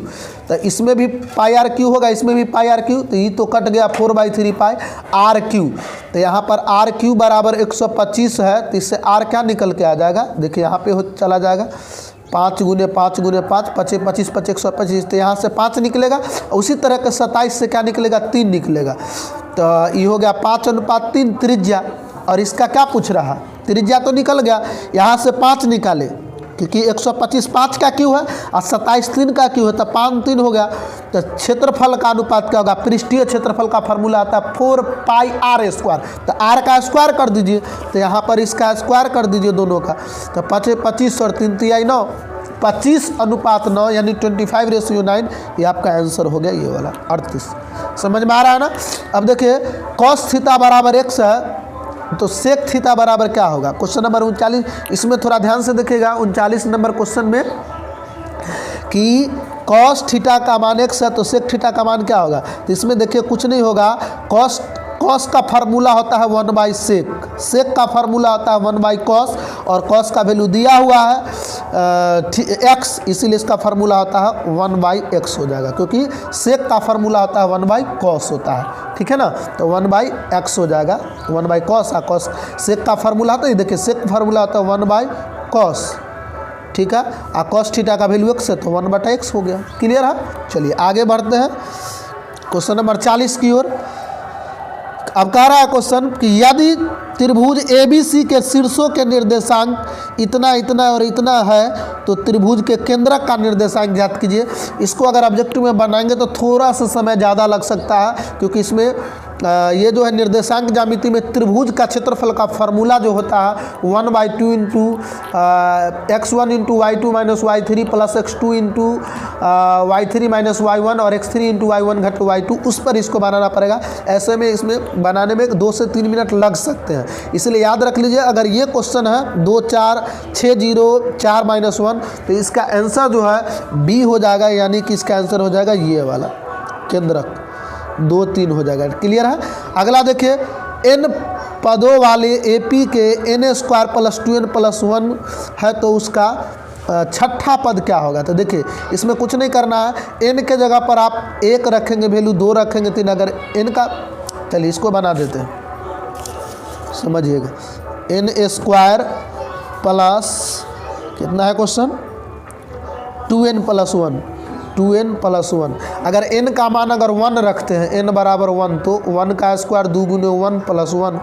तो इसमें भी πr3 होगा, इसमें भी πr3। तो ये तो कट गया 4/3 πr3। तो यहाँ पर r3 बराबर 125 है, तो इससे r क्या निकल के आ जाएगा, देखिए यहाँ पे चला जाएगा 5 गुने 5 गुने 5, 25 125। तो यहाँ से 5 निकलेगा। उसी तरह के 27 से क्या निकलेगा, 3 निकलेगा। तो ये हो गया 5:3 त्रिज्या। और इसका क्या पूछ रहा है, त्रिज्या तो निकल गया, यहाँ से 5 निकाले क्योंकि 125 5 का क्यों है और 27 3 का क्यों है, तो 5 3 हो गया। तो क्षेत्रफल का अनुपात क्या होगा, पृष्ठीय क्षेत्रफल का फार्मूला आता है 4πr²। तो r का स्क्वायर कर दीजिए, तो यहाँ पर इसका स्क्वायर कर दीजिए दोनों का, तो 25 और 3 तिहाई 9, 25:9 यानी 25:9। ये आपका आंसर हो गया ये वाला 38। समझ में आ रहा है ना। अब देखिए cos थीटा बराबर x है, तो सेक थीटा बराबर क्या होगा। क्वेश्चन नंबर 39, इसमें थोड़ा ध्यान से देखिएगा 39 नंबर क्वेश्चन में कि cos थीटा का मान x है तो सेक थीटा का मान क्या होगा। तो इसमें देखिए कुछ नहीं होगा, cos का फार्मूला होता है 1/sec, सेक का फार्मूला होता है 1/cos, और cos का वैल्यू दिया हुआ है x, इसीलिए इसका फार्मूला होता है 1/x हो जाएगा, क्योंकि सेक का फार्मूला होता है 1/cos होता है, ठीक है ना। तो 1/x हो जाएगा, 1/cos। cos सेक का फार्मूला होता है, देखिए सेक फार्मूला होता है 1/cos, ठीक है। cos थीटा का वैल्यू x है तो 1/x हो गया। क्लियर है। चलिए आगे बढ़ते हैं क्वेश्चन नंबर 40 की ओर। अब कह रहा है क्वेश्चन कि यदि त्रिभुज ABC के शीर्षों के निर्देशांक इतना इतना और इतना है तो त्रिभुज के केंद्रक का निर्देशांक ज्ञात कीजिए। इसको अगर ऑब्जेक्टिव में बनाएंगे तो थोड़ा सा समय ज़्यादा लग सकता है, क्योंकि इसमें ये जो है निर्देशांक ज्यामिति में त्रिभुज का क्षेत्रफल का फार्मूला जो होता है 1/2 into x1 into y2 minus y3 plus x2 into y3 minus y1 और x3 इंटू y1 घट y2, उस पर इसको बनाना पड़ेगा। ऐसे में इसमें बनाने में 2 से 3 मिनट लग सकते हैं, इसलिए याद रख लीजिए। अगर ये क्वेश्चन है 2 4 6 0 4 -1, तो इसका आंसर जो है बी हो जाएगा, यानी कि इसका आंसर हो जाएगा ये वाला केंद्रक, 2 3 हो जाएगा। क्लियर है। अगला देखिए n पदों वाले AP के n² प्लस 2n प्लस 1 है तो उसका छठा पद क्या होगा। तो देखिए इसमें कुछ नहीं करना है, n के जगह पर आप 1 रखेंगे, वैल्यू 2 रखेंगे 3। अगर n का, चलिए इसको बना देते हैं, समझिएगा n² प्लस कितना है question 2n plus 1, 2n plus 1। अगर n का मान अगर 1 रखते हैं, n बराबर 1, तो 1 का स्क्वायर 2 गुने 1 प्लस 1,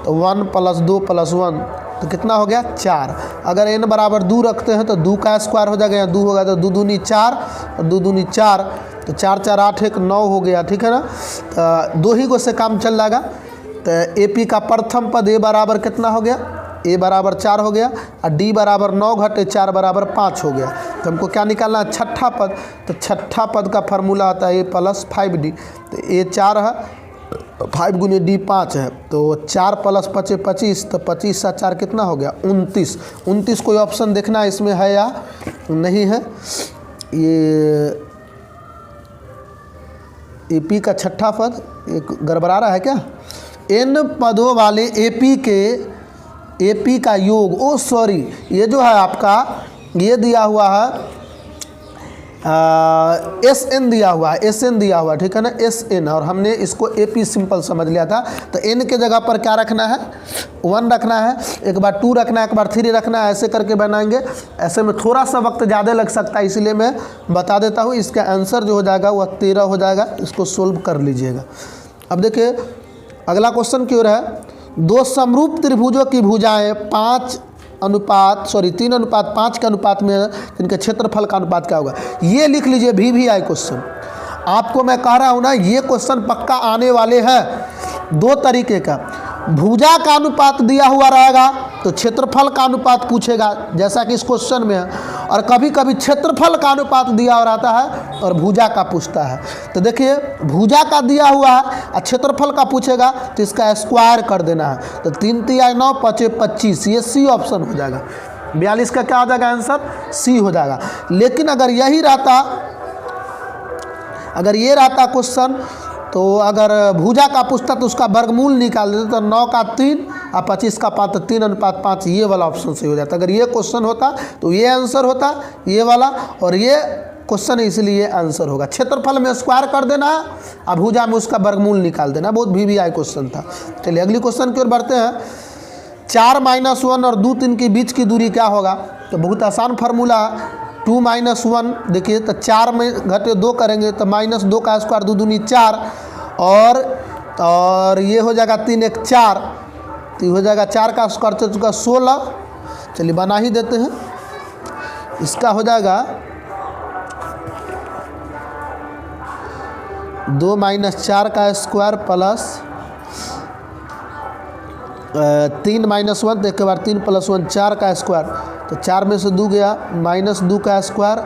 तो 1 प्लस 2 प्लस 1 तो कितना हो गया 4। अगर n बराबर 2 रखते हैं तो 2 का स्क्वायर हो जाएगा, यहाँ 2 होगा तो 2 दूनी 4 और 2 दूनी 4, तो 4 4 8 1 9 हो गया, ठीक है ना। तो 2 ही को से काम चल जाएगा। तो AP का प्रथम पद A बराबर कितना हो गया, A बराबर 4 हो गया, और D बराबर 9 घटे 4 बराबर 5 हो गया। तो हमको क्या निकालना है, छठा पद। तो छठा पद का फार्मूला आता है A प्लस 5D। तो A 4 है, 5 गुने D 5 है, तो 4 प्लस 5 25, तो 25 सा 4 कितना हो गया 29। 29 कोई ऑप्शन देखना है इसमें है या नहीं है। ये AP का छठा पद एक गड़बड़ा रहा है क्या। n पदों वाले AP का योग, ओ सॉरी, ये जो है आपका ये दिया हुआ है SN दिया हुआ है, SN दिया हुआ है, ठीक है ना, SN, और हमने इसको AP सिंपल समझ लिया था। तो n के जगह पर क्या रखना है 1 रखना है, एक बार 2 रखना है, एक बार 3 रखना है, ऐसे करके बनाएंगे। ऐसे में थोड़ा सा वक्त ज़्यादा लग सकता है, इसलिए मैं बता देता हूँ। इसका आंसर जो हो जाएगा वह 13 हो जाएगा, इसको सोल्व कर लीजिएगा। अब देखिए अगला क्वेश्चन की ओर है। 2 समरूप त्रिभुजों की भुजाएं 3:5 के अनुपात में है, इनके क्षेत्रफल का अनुपात क्या होगा। ये लिख लीजिए VVI क्वेश्चन। आपको मैं कह रहा हूँ ना, ये क्वेश्चन पक्का आने वाले हैं। 2 तरीके का, भुजा का अनुपात दिया हुआ रहेगा तो क्षेत्रफल का अनुपात पूछेगा, जैसा कि इस क्वेश्चन में है, और कभी कभी क्षेत्रफल का अनुपात दिया हुआ रहता है और भुजा का पूछता है। तो देखिए भुजा का दिया हुआ है और क्षेत्रफल का पूछेगा, तो इसका स्क्वायर कर देना है। तो 3 3 9 5 25, ये C ऑप्शन हो जाएगा। 42 का क्या हो जाएगा आंसर, C हो जाएगा। लेकिन अगर यही रहता, अगर ये रहता क्वेश्चन, तो अगर भुजा का पूछता तो उसका वर्गमूल निकाल देते, तो 9 का 3 और 25 का 5, तो 3:5, ये वाला ऑप्शन सही हो जाता। अगर ये क्वेश्चन होता तो ये आंसर होता, ये वाला, और ये क्वेश्चन है इसलिए आंसर होगा। क्षेत्रफल में स्क्वायर कर देना है और भुजा में उसका वर्गमूल निकाल देना। बहुत VVI क्वेश्चन था। चलिए अगली क्वेश्चन की ओर बढ़ते हैं। 4 -1 और 2 3 के बीच की दूरी क्या होगा। तो बहुत आसान फार्मूला, 2 - 1, देखिए तो 4 में घटे 2 करेंगे तो -2 का स्क्वायर 2 दूनी 4, और और ये हो जाएगा 3 1 4, तो ये हो जाएगा 4 का स्क्वायर चल चुका 16। चलिए बना ही देते हैं। इसका हो जाएगा 2 - 4 का स्क्वायर प्लस 3 - 1, तो एक बार 3 + 1 4 का स्क्वायर, तो 4 में से 2 गया, -2 का स्क्वायर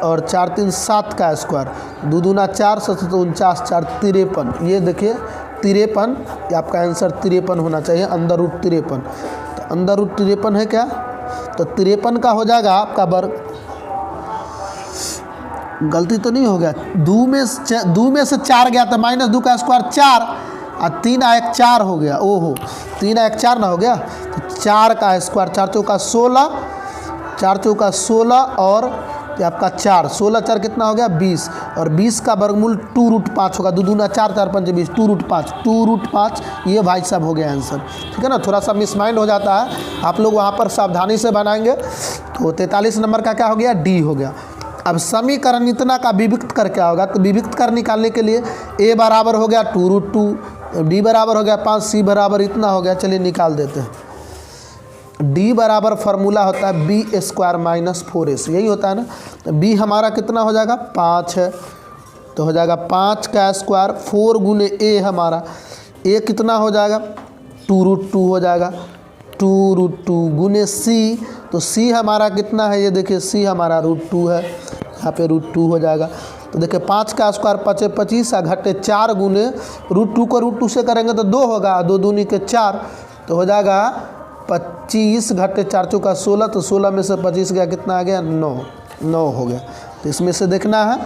और 4 3 7 का स्क्वायर, 2 दूना 4 7 49 4 53। ये देखिए 53, ये आपका आंसर 53 होना चाहिए, अंदर रूट 53। तो अंदर रूट 53 है क्या, तो 53 का हो जाएगा आपका वर्ग। गलती तो नहीं हो गया, 2 में से 4 गया तो -2 का स्क्वायर 4 और 3 1 4 हो गया। ओहो 3 1 4 ना हो गया, तो 4 का स्क्वायर 4 चौका 16, 4 चौका 16 और ये आपका 4 16 4 कितना हो गया 20, और 20 का वर्गमूल 2√5 होगा। 2 दूना 4 4 5 20, 2√5 ये भाई साहब हो गया आंसर। ठीक है ना, थोड़ा सा मिसमाइंड हो जाता है, आप लोग वहाँ पर सावधानी से बनाएंगे। तो 43 नंबर का क्या हो गया, डी हो गया। अब समीकरण इतना का विभक्त कर क्या होगा, तो विभक्त कर निकालने के लिए a बराबर हो गया 2√2, d बराबर हो गया 5, c बराबर इतना हो गया। चलिए निकाल देते हैं। d बराबर फार्मूला होता है b² - 4ac, यही होता है ना। तो b हमारा कितना हो जाएगा 5 है, तो हो जाएगा 5 का स्क्वायर 4 गुने a हमारा, a कितना हो जाएगा 2√2 हो जाएगा, 2√2 गुने c, तो c हमारा कितना है, ये देखिए c हमारा √2 है, यहाँ पे √2 हो जाएगा। तो देखिए 5 का स्क्वायर 5 25 घटे 4 गुने √2 को √2 से करेंगे तो 2 होगा, 2 दूनी के 4, तो हो जाएगा 25 घटे 4 चौका 16, तो 16 में से 25 गया कितना आ गया 9 हो गया। तो इसमें से देखना है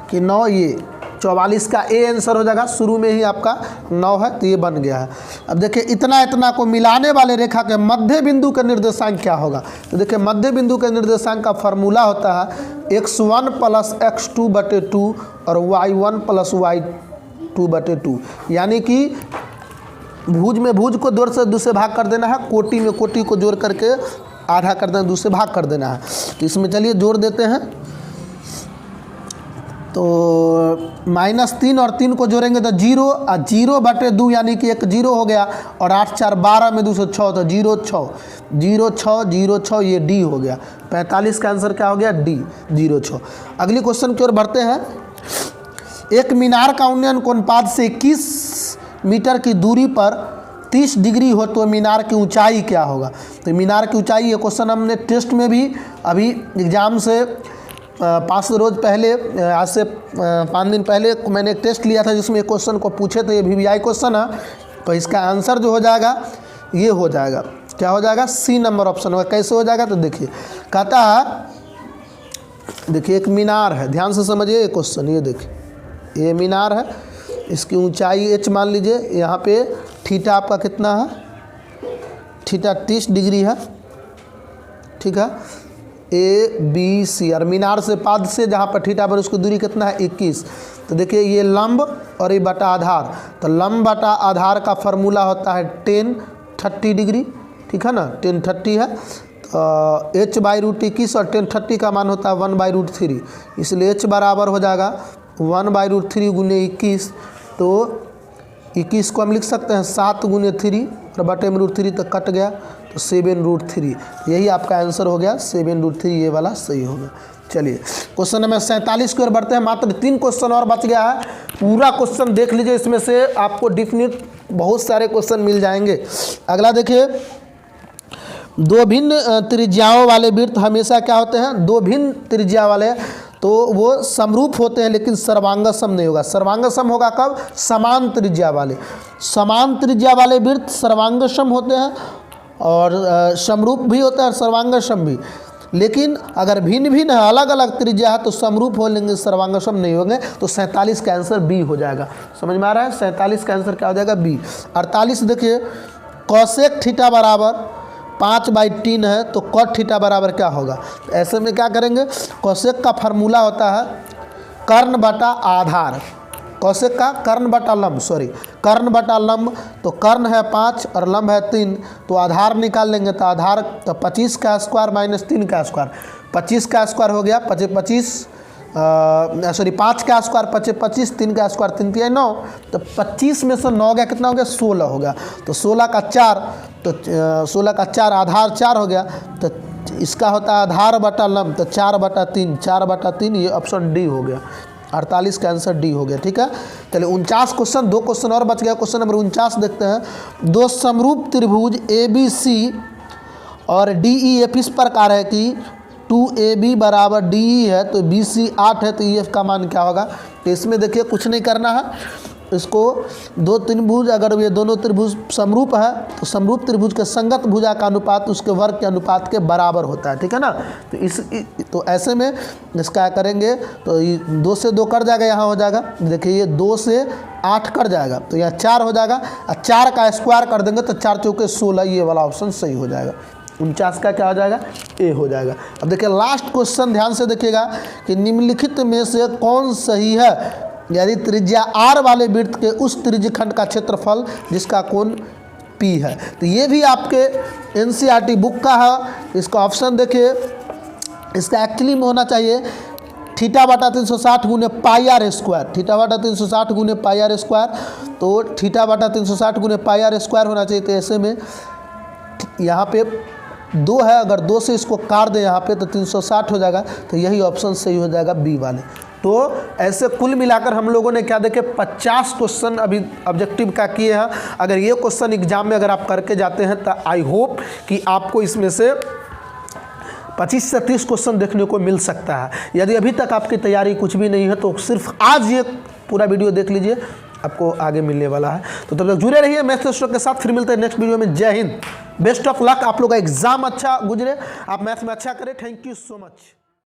कि 9, ये 44 का ए आंसर हो जाएगा। शुरू में ही आपका 9 है, तो ये बन गया है। अब देखिए इतना को मिलाने वाले रेखा के मध्य बिंदु का निर्देशांक क्या होगा, तो देखिए मध्य बिंदु के निर्देशांक का फार्मूला होता है x1 + x2/2 और y1 + y2/2, यानी कि भुज में भुज को जोड़ से दूसरे भाग कर देना है, कोटि में कोटि को जोड़ करके आधा कर देना, दूसरे भाग कर देना है। तो इसमें चलिए जोड़ देते हैं। तो -3 और 3 को जोड़ेंगे तो 0 और 0/2 यानी कि एक 0 हो गया, और 8 4 12 में 2 6, तो 0 6 6 ये डी हो गया। 45 का आंसर क्या हो गया डी 0 6। अगली क्वेश्चन की ओर बढ़ते हैं। एक मीनार का उन्नयन कोण 5 से 21 मीटर की दूरी पर 30 डिग्री हो तो मीनार की ऊंचाई क्या होगा। तो मीनार की ऊंचाई, ये क्वेश्चन हमने टेस्ट में भी अभी एग्ज़ाम से 5 रोज़ पहले, आज से 5 दिन पहले मैंने एक टेस्ट लिया था जिसमें क्वेश्चन को पूछे थे। ये VVI क्वेश्चन है, तो इसका आंसर जो हो जाएगा ये हो जाएगा, क्या हो जाएगा सी नंबर ऑप्शन होगा। कैसे हो जाएगा, तो देखिए कहता है, देखिए एक मीनार है, ध्यान से समझिए ये क्वेश्चन। ये देखिए ये मीनार है, इसकी ऊंचाई h मान लीजिए, यहाँ पे थीटा आपका कितना है, थीटा 30 डिग्री है। ठीक है, ABC, और मीनार से पाद से जहाँ पर थीटा पर उसकी दूरी कितना है 21। तो देखिए ये लंब और ये बटा आधार, तो लंब बटा आधार का फार्मूला होता है 10 30 डिग्री। ठीक है ना, 10 30 है, तो h/√21 और 10 30 का मान होता है 1/√3, इसलिए h बराबर हो जाएगा 1/√3 गुने 21। तो 21 को हम लिख सकते हैं 7 गुने 3 और बटे में √3 तक कट गया, तो 7√3, यही आपका आंसर हो गया 7√3, ये वाला सही हो गया। चलिए क्वेश्चन नंबर 47 की ओर बढ़ते हैं। मात्र 3 क्वेश्चन और बच गया है, पूरा क्वेश्चन देख लीजिए, इसमें से आपको डिफिनिट बहुत सारे क्वेश्चन मिल जाएंगे। अगला देखिए, 2 भिन्न त्रिज्याओं वाले वृत्त हमेशा क्या होते हैं, 2 भिन्न त्रिज्या वाले, तो वो समरूप होते हैं लेकिन सर्वांगसम नहीं होगा। सर्वांगसम होगा कब, समान त्रिज्या वाले। समान त्रिज्या वाले वृत्त सर्वांगसम होते हैं, और समरूप भी होता है और सर्वांगसम भी। लेकिन अगर भिन्न भिन्न है, अलग अलग त्रिज्या है, तो समरूप हो लेंगे, सर्वांगसम नहीं होंगे। तो 47 का आंसर बी हो जाएगा। समझ में आ रहा है, 47 का आंसर क्या हो जाएगा बी। 48 देखिए, कोसेक थीटा बराबर 5/3 है, तो कॉट थीटा बराबर क्या होगा। तो ऐसे में क्या करेंगे, कोसेक का फार्मूला होता है कर्ण बटा आधार, कोसेक का कर्ण बटा लंब, कर्ण बटा लंब। तो कर्ण है 5 और लंब है 3, तो आधार निकाल लेंगे, तो आधार तो 25 का स्क्वायर -3 का स्क्वायर, 25 का स्क्वायर हो गया 25 सॉरी 5 का स्क्वायर 25 25, 3 का स्क्वायर 3 3 9, तो 25 में से 9 गया कितना हो गया 16 हो गया। तो 16 का 4, तो 16 का 4 आधार 4 हो गया, तो इसका होता है आधार बटा लंब, तो 4/3, 4/3 ये ऑप्शन डी हो गया। 48 का आंसर डी हो गया। ठीक है, चलिए 49 क्वेश्चन, 2 क्वेश्चन और बच गया। क्वेश्चन नंबर 49 देखते हैं। दो समरूप त्रिभुज ABC और DEF इस प्रकार है कि 2AB बराबर DE है, तो BC 8 है, तो EF का मान क्या होगा। तो इसमें देखिए कुछ नहीं करना है, इसको दो त्रिभुज, अगर ये दोनों त्रिभुज समरूप है तो समरूप त्रिभुज के संगत भुजा का अनुपात उसके वर्ग के अनुपात के बराबर होता है। ठीक है ना, तो ऐसे में इसका करेंगे तो 2 से 2 कट जाएगा, यहाँ हो जाएगा। देखिए ये 2 से 8 कट जाएगा, तो यहाँ 4 हो जाएगा, और 4 का स्क्वायर कर देंगे तो 4 चौके 16, ये वाला ऑप्शन सही हो जाएगा। 49 का क्या हो जाएगा, ए हो जाएगा। अब देखिए लास्ट क्वेश्चन ध्यान से देखिएगा कि निम्नलिखित में से कौन सही है। यदि त्रिज्या r वाले वृत्त के उस त्रिज्यखंड का क्षेत्रफल जिसका कोण p है, तो ये भी आपके NCERT बुक का है। इसका ऑप्शन देखिए, इसका एक्चुअली में होना चाहिए θ/360 गुने πr स्क्वायर, θ/360 गुने πr स्क्वायर, तो θ/360 गुने πr स्क्वायर होना चाहिए। तो ऐसे में यहाँ पे 2 है, अगर 2 से इसको काट दें यहाँ पे तो 360 हो जाएगा, तो यही ऑप्शन सही हो जाएगा बी वाले। तो ऐसे कुल मिलाकर हम लोगों ने क्या देखे 50 क्वेश्चन अभी ऑब्जेक्टिव का किए हैं। अगर ये क्वेश्चन एग्जाम में अगर आप करके जाते हैं तो आई होप कि आपको इसमें से 25 से 30 क्वेश्चन देखने को मिल सकता है। यदि अभी तक आपकी तैयारी कुछ भी नहीं है तो सिर्फ आज ये पूरा वीडियो देख लीजिए, आपको आगे मिलने वाला है। तो तब तक जुड़े रहिए मैथ स्ट्रोक के साथ, फिर मिलते हैं नेक्स्ट वीडियो में। जय हिंद, बेस्ट ऑफ लक, आप लोग का एग्जाम अच्छा गुजरे, आप मैथ में अच्छा करें। Thank you so much.